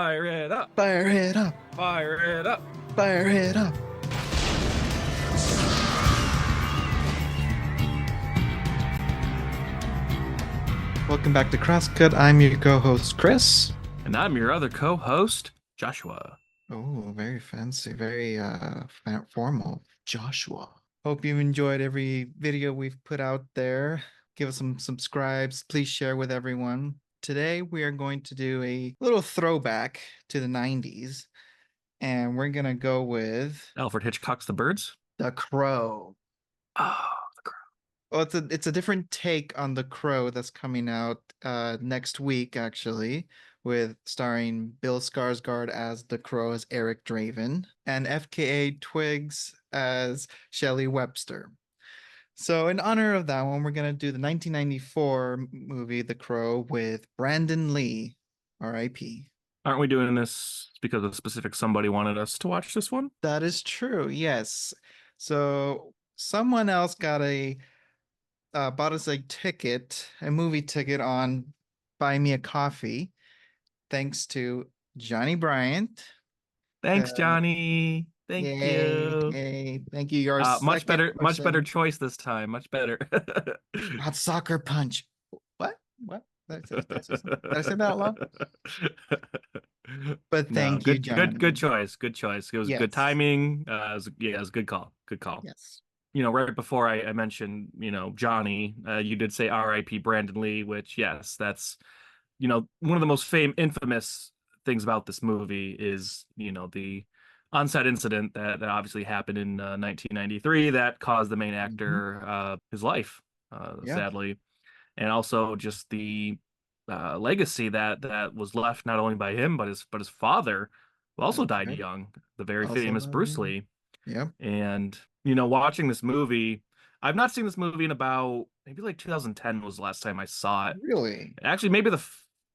Fire it up! Fire it up! Fire it up! Fire it up! Welcome back to Crosscut. I'm your co-host Chris. And I'm your other co-host, Joshua. Oh, very fancy, very formal. Joshua. Hope you enjoyed every video we've put out there. Give us some subscribes. Please share with everyone. Today we are going to do a little throwback to the 90s, and we're gonna go with Alfred Hitchcock's The Birds. The Crow. Oh, Well, it's a different take on The Crow that's coming out next week, actually, with starring Bill Skarsgård as The Crow as Eric Draven and FKA Twigs as Shelley Webster. So in honor of that one, we're gonna do the 1994 movie The Crow with Brandon Lee, R.I.P. aren't we doing this because a specific somebody wanted us to watch this one? That is true, yes. So someone else got a bought us a movie ticket on Buy Me a Coffee, thanks to Johnny Bryant. Thanks, Uh, Johnny. Thank yay, you. yay. Thank you. Your Much second better, much better person. choice this time. Much better. Hot soccer punch. What? What? Did I say that out loud? But No, thank you, good Johnny. choice. Good choice. It was good Yes. timing. Yeah, it was a good call. Good call. Yes. Right before I mentioned, Johnny, you did say R.I.P. Brandon Lee, which, yes, that's, one of the most infamous things about this movie is, the on-set incident that obviously happened in 1993 that caused the main Hmm. actor his life, Yeah. sadly, and also just the legacy that was left not only by him but his father, who also That's died right. young, the very Also, famous Bruce Lee. yeah. And, watching this movie, I've not seen this movie in about maybe like 2010 was the last time I saw it. Really? Actually, maybe the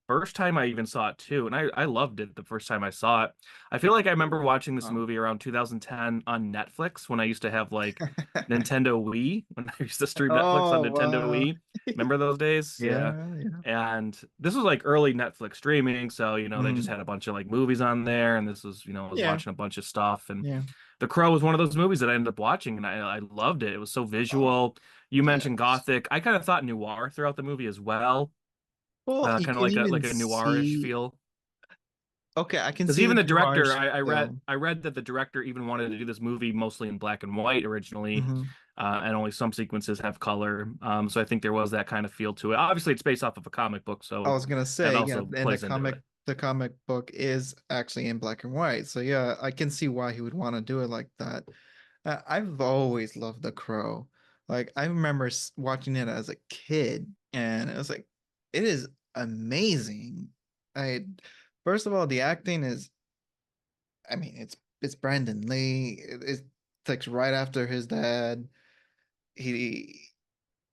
first time I even saw it too. And I loved it the first time I saw it. I feel like I remember watching this Huh. movie around 2010 on Netflix when I used to have like Nintendo Wii, when I used to stream Netflix on Oh, Nintendo wow. Wii. Remember those days? Yeah. Yeah, yeah. And this was like early Netflix streaming, so they just Mm, had a bunch of like movies on there, and this was, I was yeah, watching a bunch of stuff, and yeah. The Crow was one of those movies that I ended up watching, and I loved it. It was so Oh, visual. You mentioned yes. Gothic. I kind of thought noir throughout the movie as well, Well, you kind of can like a even noirish see. feel. Okay, I can Because see the even the director, noirish I read feel. I read that the director even wanted to do this movie mostly in black and white originally, Hmm. and only some sequences have color. So I think there was that kind of feel to it. Obviously, it's based off of a comic book, I so was gonna that say, yeah, also and plays into it. the comic book is actually in black and white. So yeah, I can see why he would want to do it like that. I've always loved The Crow. Like I remember watching it as a kid, and it was like, it is amazing. I First of all, the acting is, I mean, it's Brandon Lee. It's like right after his dad. He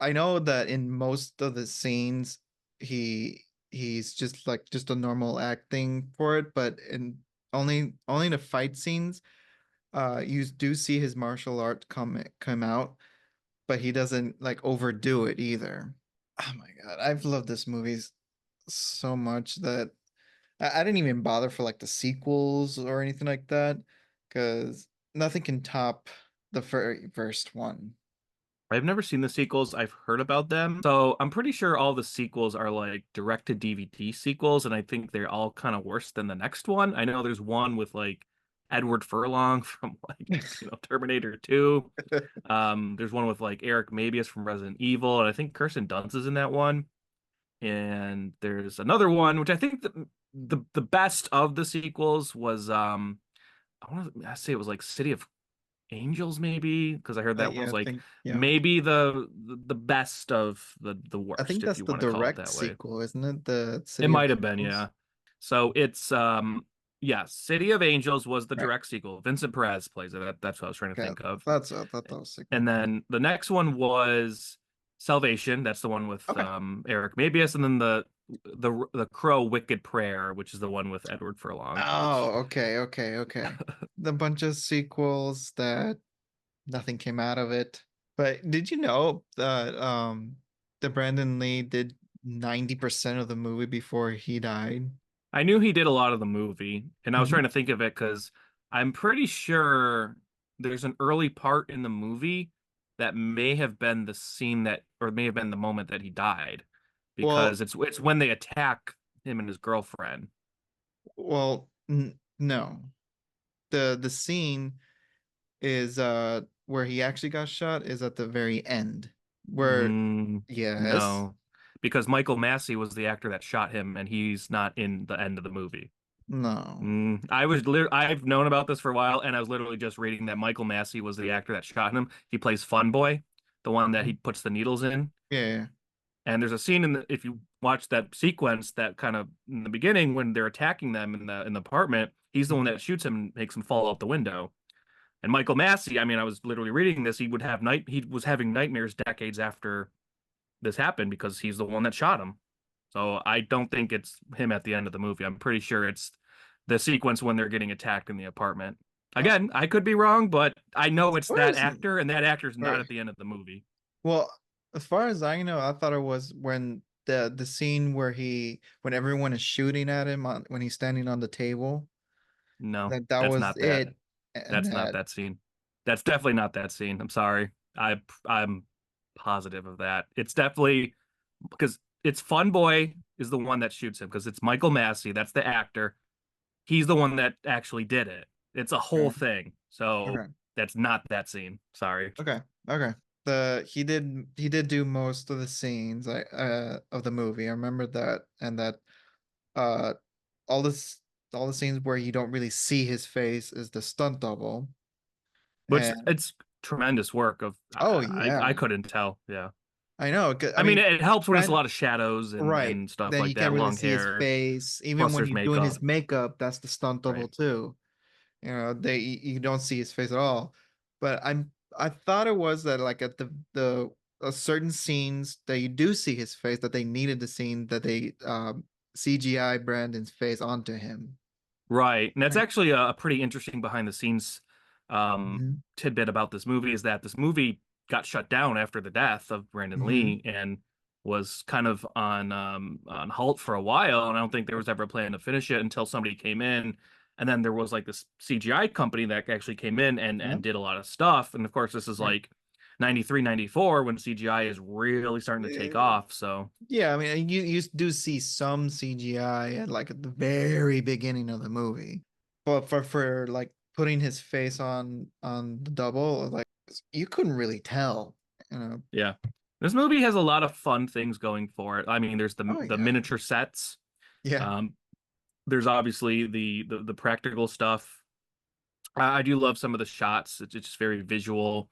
I know that in most of the scenes he's just a normal acting for it, but in only in the fight scenes, you do see his martial art come out, but he doesn't like overdo it either. Oh my God, I've loved this movie so much that I didn't even bother for like the sequels or anything like that, because nothing can top the very first one. I've never seen the sequels. I've heard about them. So I'm pretty sure all the sequels are like direct to DVD sequels, and I think they're all kind of worse than the next one. I know there's one with like Edward Furlong from like, Terminator 2. There's one with like Eric Mabius from Resident Evil, and I think Kirsten Dunst is in that one. And there's another one, which I think the best of the sequels was I want to say it was like City of Angels, maybe, because I heard that one Yeah, was I like think yeah. maybe the best of the I worst, think if that's you the want to call it direct that way. sequel, isn't it? The It City of might have been, Angels. yeah. So it's yeah, City of Angels was the Right. direct sequel. Vincent Perez plays it. That's what I was trying to Okay. think of. That's I thought that was sequel. And then the next one was Salvation. That's the one with Okay. Eric Mabius, and then the Crow Wicked Prayer, which is the one with Edward Furlong, which Oh, okay. The bunch of sequels that nothing came out of it. But did you know that the Brandon Lee did 90% of the movie before he died? I knew he did a lot of the movie, and I was Mhm. trying to think of it because I'm pretty sure there's an early part in the movie that may have been the scene that, or may have been the moment that he died, Well, because it's when they attack him and his girlfriend. no. The scene is where he actually got shot is at the very end. Where yes, No, because Michael Massey was the actor that shot him, and he's not in the end of the movie. no. I've known about this for a while, and I was literally just reading that Michael Massey was the actor that shot him. He plays Fun Boy, the one that he puts the needles in. Yeah, yeah. And there's a scene if you watch that sequence that kind of in the beginning when they're attacking them in the apartment, he's the one Mhm. that shoots him and makes him fall out the window. And Michael Massey, I mean, I was literally reading this. He was having nightmares decades after this happened because he's the one that shot him. So I don't think it's him at the end of the movie. I'm pretty sure it's the sequence when they're getting attacked in the apartment. Uh, Again, I could be wrong, but I know as it's far that as actor, and that actor's not right. at the end of the movie. Well, as far as I know, I thought it was when the scene where he when everyone is shooting at him when he's standing on the table. No, That that's was not that. it. And That's not that that scene. That's definitely not that scene. I'm sorry. I'm positive of that. It's definitely because it's Fun Boy is the one that shoots him because it's Michael Massey. That's the actor. He's the one that actually did it. It's a whole okay, thing. So okay, that's not that scene. Sorry. okay, okay. The he did do most of the scenes of the movie. I remember that and that uh all this all the scenes where you don't really see his face is the stunt double. Which And it's tremendous work of oh I yeah, couldn't tell. Yeah. I know. I I mean, mean, it helps when it's a trying lot of shadows right. and stuff Then like you can't that, really long see his hair, face. Even plus when there's you're doing makeup. his makeup, that's the stunt double Right. too. You know, you don't see his face at all. But I thought it was that like at the certain scenes that you do see his face that they needed the scene that they CGI Brandon's face onto him. Right. And that's Right. actually a pretty interesting behind the scenes Hmm. tidbit about this movie is that this movie got shut down after the death of Brandon Hmm. Lee and was kind of on halt for a while. And I don't think there was ever a plan to finish it until somebody came in. And then there was like this CGI company that actually came in Yeah. and did a lot of stuff. And of course, this is Right. like 93, 94 when CGI is really starting to take Eh, off. So yeah, I mean, you do see some CGI at like at the very beginning of the movie, but for like putting his face on the double, like you couldn't really tell, you know. yeah. This movie has a lot of fun things going for it. I mean, there's Oh the yeah, miniature sets. yeah. Um, there's obviously the practical stuff. I do love some of the shots. It's just very visual,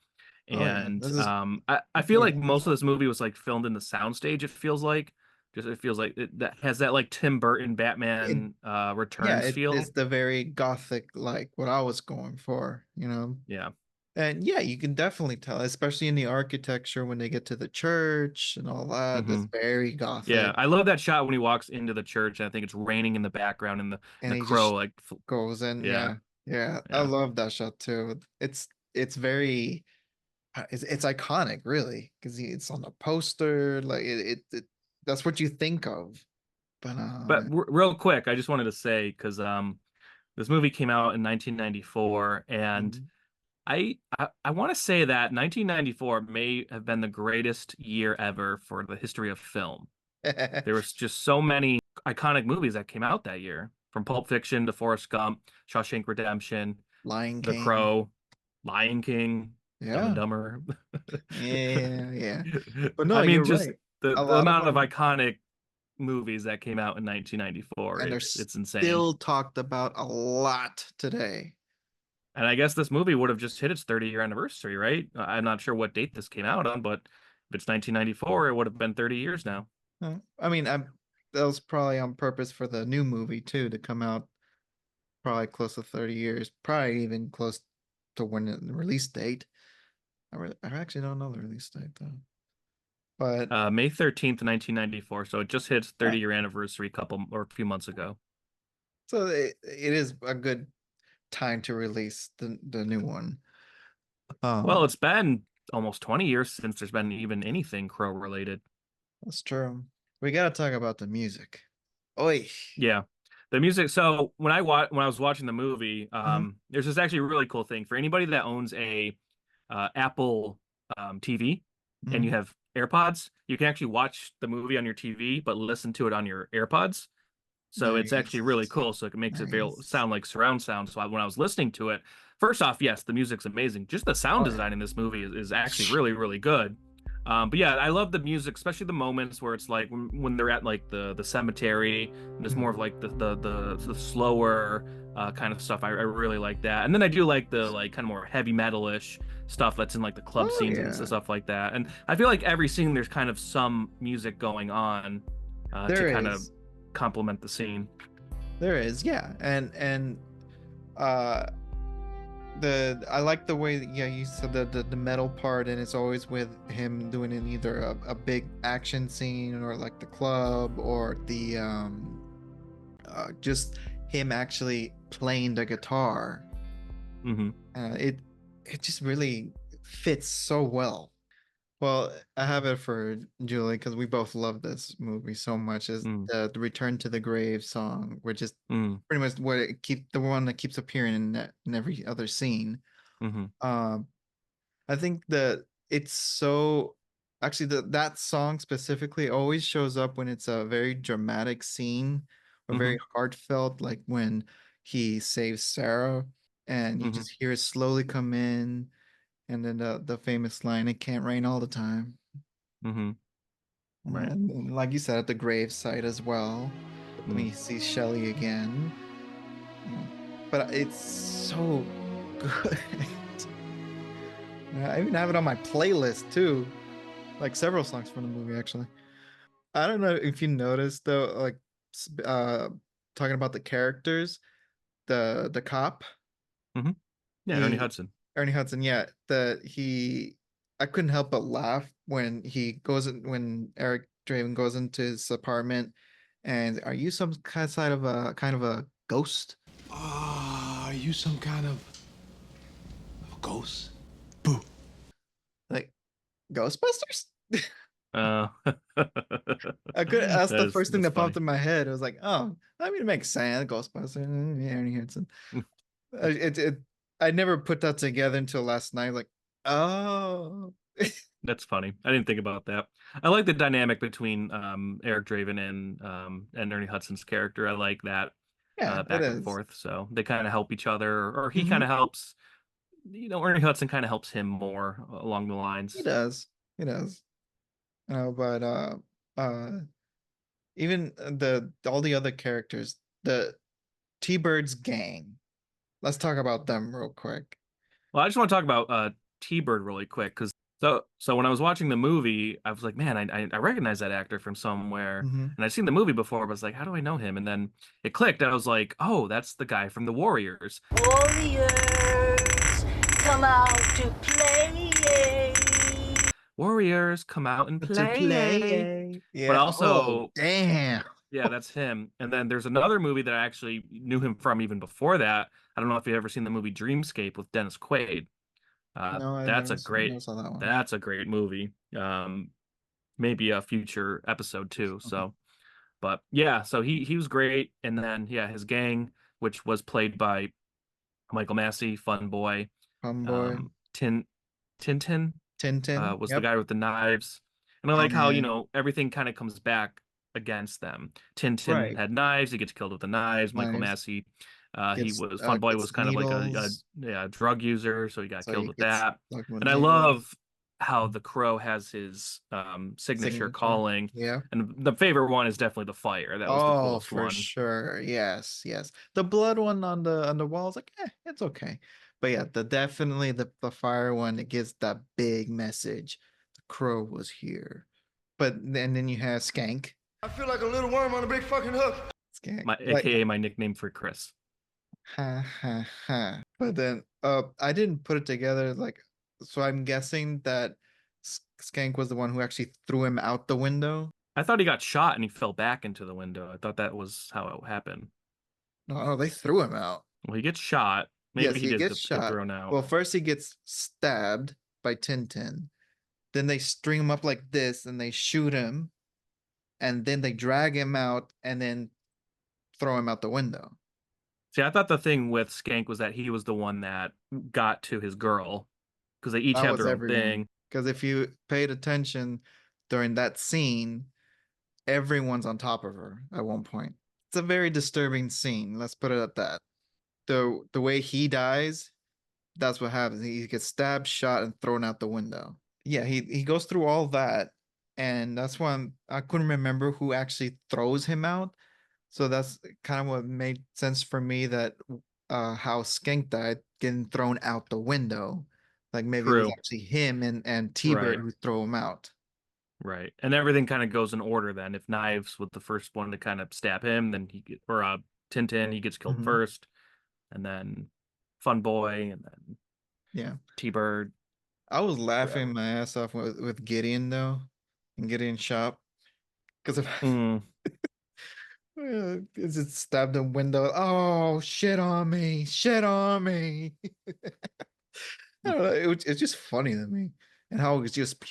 Oh yeah. and This is I feel like yeah. most of this movie was like filmed in the soundstage. It feels like that has that like Tim Burton It Batman yeah, Returns it's feel. the very gothic like what I was going for, you know. Yeah. And yeah, you can definitely tell, especially in the architecture when they get to the church and all that. That's Hmm. very Yeah, gothic. I love that shot when he walks into the church, and I think it's raining in the background, and And the he crow just like, goes in. yeah, Yeah, yeah, I yeah. love that shot too. It's very it's iconic, really, because it's on the poster. Like that's what you think of. But But real quick, I just wanted to say because this movie came out in 1994, and mhm. I want to say that 1994 may have been the greatest year ever for the history of film. There was just so many iconic movies that came out that year, from Pulp Fiction to Forrest Gump, Shawshank Redemption, Lion The King. Crow, Lion King, Dumb and Yeah, Dumber. yeah, yeah. But no, I mean, you're just right. A the lot of amount of them, iconic movies that came out in 1994, and they're it's insane. still talked about a lot today. And I guess this movie would have just hit its 30-year anniversary, right? I'm not sure what date this came out on, but if it's 1994, it would have been 30 years now. I mean, that was probably on purpose for the new movie too to come out probably close to 30 years, probably even close to when the release date. I actually don't know the release date though. But May 13th, 1994. So it just hit its yeah, 30-year anniversary a couple or a few months ago. so it is a good time to release the new one. Well, Um, it's been almost 20 years since there's been even anything Crow related. that's true. We gotta talk about the music. Oi, Yeah. The music. So when I was watching the movie, Hmm. there's this actually really cool thing for anybody that owns a Apple TV and you Hmm. have AirPods. You can actually watch the movie on your TV, but listen to it on your AirPods. So it's actually really Nice. cool. So it makes it Nice. sound like surround sound. So when I was listening to it, first off, yes, the music's amazing. Just the sound Oh yeah. design in this movie is actually really, really good. But yeah, I love the music, especially the moments where it's like when they're at like the cemetery. And there's more of Mhm. like the slower kind of stuff. I really like that. And then I do like the like kind of more heavy metalish stuff that's in like the club Oh scenes and yeah. stuff like that. And I feel like every scene there's kind of some music going on to There kind of is. complement the scene. There is. Yeah. And uh the I like the way that, yeah, you said the metal part, and it's always with him doing in either a big action scene or like the club or the just him actually playing the guitar. Hmm. It just really fits so well. Well, I have it for Julie because we both love this movie so much. Is Mm, the Return to the Grave song, which is mm, pretty much what it keep the one that keeps appearing in every other scene. hmm. Um, I think that it's so actually that song specifically always shows up when it's a very dramatic scene or very Hmm. heartfelt, like when he saves Sarah and you Hmm. just hear it slowly come in, and then the famous line, "It can't rain all the time." Hmm. Right. And like you said, at the grave site as well, when Mm. he sees Shelly again. Mm. But it's so good. I even have it on my playlist too, like several songs from the movie actually. I don't know if you noticed though, like talking about the characters, the cop, Hmm. Yeah, Ernie he Hudson. Ernie Hudson, yeah, that he I couldn't help but laugh when when Eric Draven goes into his apartment and are you some kind of a ghost? Are you some kind of ghost? Boo. Like Ghostbusters? Uh, I could that's the first thing that's that popped funny. in my head. I was like, oh, I mean it makes sense. Ghostbusters, yeah, Ernie Hudson. It I never put that together until last night, like, oh. That's funny. I didn't think about that. I like the dynamic between Eric Draven and Ernie Hudson's character. I like that Yeah, it back and is. forth. So they kind of help each other, or he kind Mm-hmm. of helps. Ernie Hudson kind of helps him more along the He lines. does. He does. But uh even the all the other characters, the T-Bird's gang. Let's talk about them real quick. Well, I just want to talk about T-Bird really quick because so when I was watching the movie, I was like, man, I recognize that actor from somewhere, Hmm. and I'd seen the movie before, but I was like, how do I know him? And then it clicked. I was like, oh, that's the guy from the Warriors. Warriors, come out to play. Warriors, come out and To play. play. But Yeah. Oh, also, damn. yeah, that's him. And then there's another movie that I actually knew him from even before that. I don't know if you've ever seen the movie Dreamscape with Dennis Quaid. No, I That's a never great saw that one. that's a great movie. Maybe a future episode too. Okay. So, but yeah, so he was great. And then yeah, his gang, which was played by Michael Massey, Fun Boy, Homeboy. Tin Tintin, Tintin. was the Yep. guy with the knives. And I like how, And everything kind of comes back against them. Tintin right. had knives, he gets killed with the knives. Michael Knives. Massey, he was Fun Boy was Gets kind of like needles. yeah, drug user, so he got So killed he with gets that. stuck with And I needles. love how the crow has his signature Signature. calling. Yeah. And the favorite one is definitely the fire. That was the Oh, coolest for one. sure. Yes, yes. The blood one on the walls, like, it's okay. But yeah, definitely the fire one, it gives that big message. The crow was here. But then you have Skank. I feel like a little worm on a big fucking hook. Skank. My Like, AKA my nickname for Chris. ha ha ha. But then I didn't put it together, like, so I'm guessing that Skank was the one who actually threw him out the window. I thought he got shot and he fell back into the window. I thought that was how it happened. No, no, they threw him out. Well, he gets shot. Maybe Yes, he he did gets get shot. thrown out. Well, first he gets stabbed by Tintin. Then they string him up like this and they shoot him. And then they drag him out and then throw him out the window. See, I thought the thing with Skank was that he was the one that got to his girl because they each That have was their own everyone. thing. Because if you paid attention during that scene, everyone's on top of her at one point. It's a very disturbing scene. Let's put it at that. The way he dies, that's what happens. He gets stabbed, shot, and thrown out the window. Yeah, he goes through all that, and that's why I couldn't remember who actually throws him out. So that's kind of what made sense for me that how Skink died, getting thrown out the window. Like maybe it was True. actually him and T-Bird Right. who throw him out. Right. And everything kind of goes in order then. If Knives was the first one to kind of stab him, then or Tintin, he gets killed Mhm. first, and then Fun Boy, and then Yeah. T-Bird. I was laughing Whatever. my ass off with Gideon though, in Gideon's shop. Because of Mm. is it stabbed the window? Oh, shit on me, shit on me. I don't know, it's just funny to me. And how he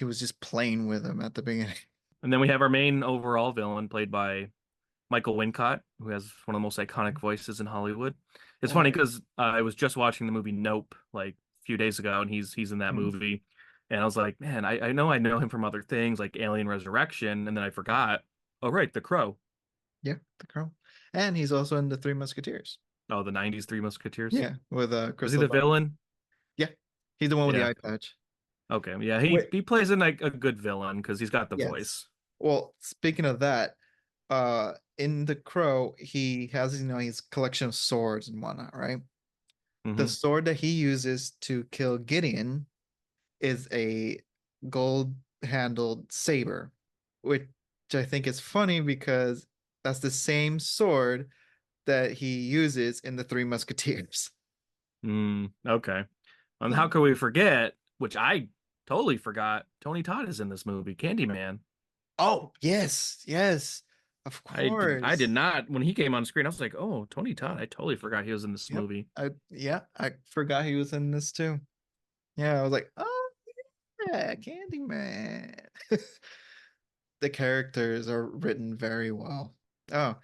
was just playing with him at the beginning. And then we have our main overall villain played by Michael Wincott, who has one of the most iconic voices in Hollywood. It's Oh funny yeah. because I was just watching the movie Nope like a few days ago, and he's in that Mhm. movie, and I was like, man, I know him from other things like Alien Resurrection, and then I forgot. Oh right, The Crow. Yeah, the Crow. And he's also in the Three Musketeers. Oh, the '90s Three Musketeers. Yeah, with Was he Crystal the Ball. villain? Yeah. He's the one with the Yeah. eye patch. Okay. Yeah. Wait, He plays in like a good villain because he's got the yes. voice. Well, speaking of that, in the Crow, he has, his collection of swords and whatnot, right? The Hmm. sword that he uses to kill Gideon is a gold handled saber, which I think is funny because that's the same sword that he uses in the Three Musketeers. Okay. And Yeah. how could we forget, which I totally forgot, Tony Todd is in this movie, Candyman. Oh, yes, yes, of I did course. not when he came on screen. I was like, oh, Tony Todd. I totally forgot he was in this Yep. movie. I forgot he was in this too. Yeah, I was like, oh yeah, Candyman. The characters are written very well. Oh,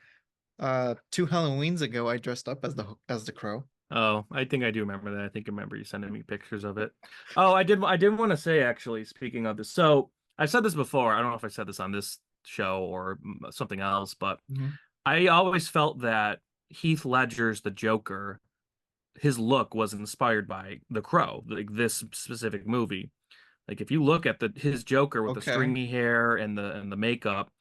2 Halloweens ago, I dressed up as the Crow. Oh, I think I do remember that. I think I remember you sending me pictures of it. Oh, I did want to say actually, speaking of this. So I've said this before. I don't know if I said this on this show or something else, but Mhm. I always felt that Heath Ledger's the Joker, his look was inspired by The Crow, like this specific movie. Like if you look at the his Joker with the Okay, stringy hair and the makeup,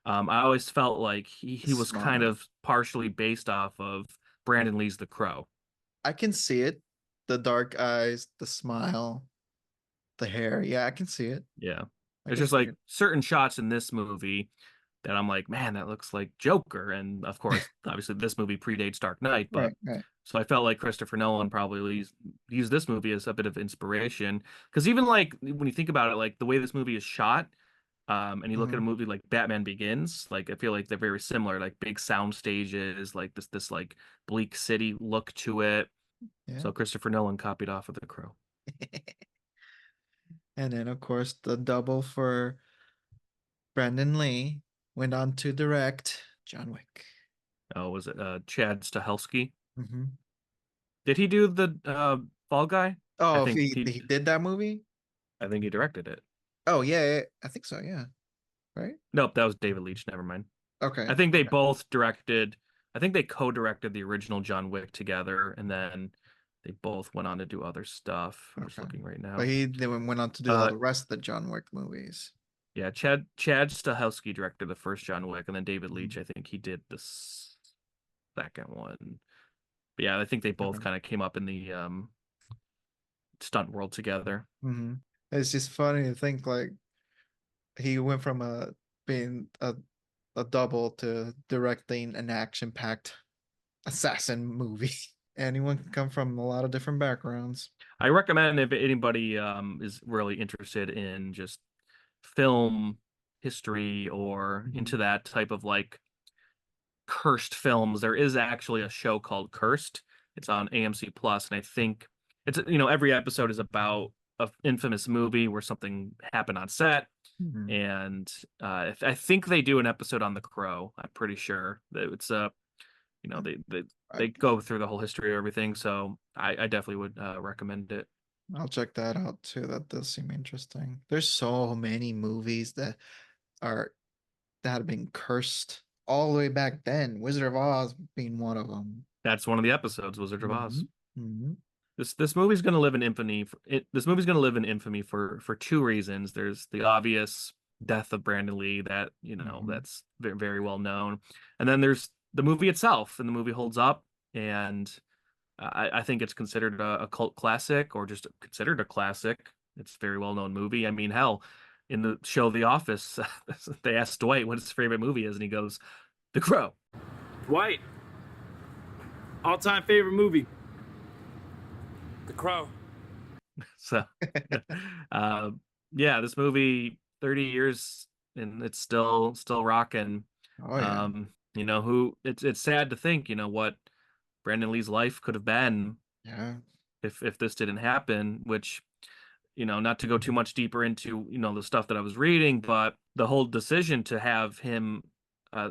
I always felt like the he was kind smile. of partially based off of Brandon Lee's The Crow. I can see it. The dark eyes, the smile, the hair. Yeah, I can see it. Yeah. I There's can just see like it. certain shots in this movie that I'm like, man, that looks like Joker. And of course, obviously this movie predates Dark Knight, but Right, right. so I felt like Christopher Nolan probably used this movie as a bit of inspiration. Because even like when you think about it, like the way this movie is shot, and you look at Hmm. a movie like Batman Begins, like I feel like they're very similar, like big sound stages, like this like bleak city look to it. Yeah. So Christopher Nolan copied off of The Crow. And then, of course, the double for Brandon Lee went on to direct John Wick. Oh, was it Chad Stahelski? Hmm. Did he do the Fall Guy? I Oh, if think he did that movie? I think he directed it. Oh, yeah, yeah, I think so. Yeah. Right? Nope, that was David Leitch. Never mind. Okay. I think they Okay. both directed. I think they co-directed the original John Wick together, and then they both went on to do other stuff. I'm just Okay. looking right But now. he then went on to do all Uh, the rest of the John Wick movies. yeah, Chad Stahelski directed the first John Wick, and then David Leitch, Mhm. I think he did the second one. But yeah, I think they both Okay. kind of came up in the stunt world together. Hmm. It's just funny to think like he went from being a double to directing an action-packed assassin movie. Anyone can come from a lot of different backgrounds. I recommend if anybody is really interested in just film history or Mhm. into that type of like cursed films, there is actually a show called Cursed. It's on AMC Plus, and I think it's every episode is about an infamous movie where something happened on set, Mhm. and I think they do an episode on The Crow. I'm pretty sure that it's You know, they I, they go through the whole history of everything. So I definitely would recommend it. I'll check that out too. That does seem interesting. There's so many movies are that have been cursed all the way back then. Wizard of Oz being one of them. That's one of the episodes, Wizard of Mm-hmm. Oz. Mm-hmm. This movie's going to live in infamy. This movie's going to live in infamy for two reasons. There's the obvious death of Brandon Lee that Mm-hmm. that's very, very well known, and then there's the movie itself, and the movie holds up, and I think it's considered a cult classic or just considered a classic. It's a very well known movie. I mean, hell, in the show The Office, they asked Dwight what his favorite movie is, and he goes, The Crow. Dwight, all-time favorite movie. The Crow. So, uh, yeah, this movie, 30 years and it's still rocking. Oh yeah. It's sad to think, what Brandon Lee's life could have been Yeah. if this didn't happen, which, not to go too much deeper into, the stuff that I was reading, but the whole decision to have him, uh,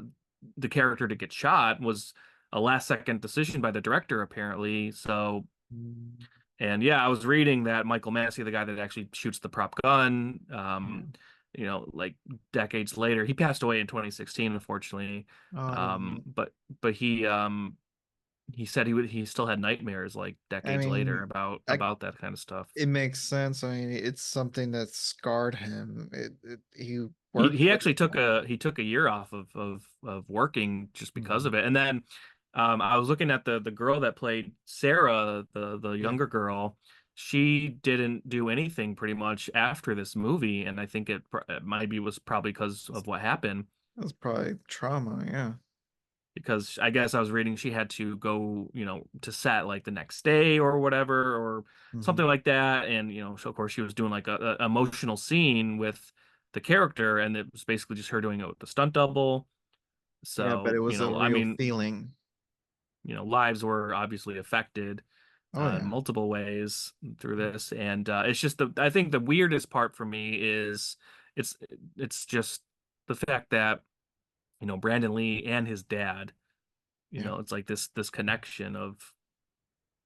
the character to get shot was a last second decision by the director, apparently. So, Mm, and yeah, I was reading that Michael Massey, the guy that actually shoots the prop gun, yeah. like decades later, he passed away in 2016, unfortunately. Oh, I didn't know. But he said he still had nightmares like I decades later mean, I about that kind of stuff. it makes sense. I mean, it's something that scarred him. He He worked he with actually the guy. he took a year off of working just because Mhm. of it. And then I was looking at the girl that played Sarah, the Yeah, younger girl. She didn't do anything pretty much after this movie, and I think it maybe was probably because of what happened. that was probably trauma. Yeah. Because I guess I was reading she had to go, to set like the next day or whatever or Hmm. something like that. And, so of course she was doing like a emotional scene with the character, and it was basically just her doing it with the stunt double. Yeah, but it So, was a I real mean, feeling. lives were obviously affected Oh in yeah. multiple ways through this. And it's just I think the weirdest part for me is it's it's just the fact that, Brandon Lee and his dad, Yeah. it's like this connection of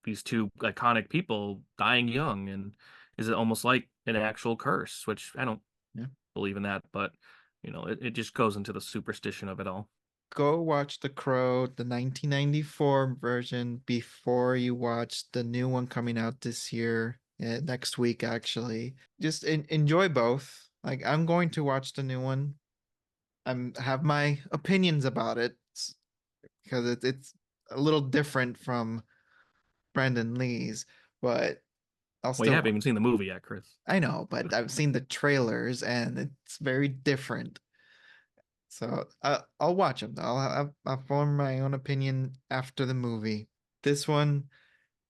these two iconic people dying young, and is it almost like an actual curse, which I don't Yeah. believe in that, but it just goes into the superstition of it all. Go watch The Crow, the 1994 version, before you watch the new one coming out this year, next week actually. Just enjoy both. Like I'm going to watch the new one. I'm have my opinions about it because it's a little different from Brandon Lee's, but I'll Well, you still haven't watch. even seen the movie yet, Chris. I know, but I've seen the trailers and it's very different. So I'll watch them. I'll form my own opinion after the movie. This one,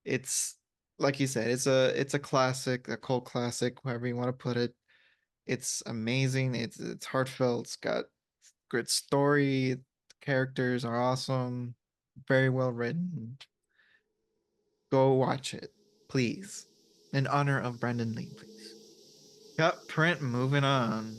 it's like you said, it's a classic, a cult classic, however you want to put it. It's amazing. It's heartfelt. It's got great story. The characters are awesome. Very well written. Go watch it, please. In honor of Brandon Lee, please. Cut print. Moving on.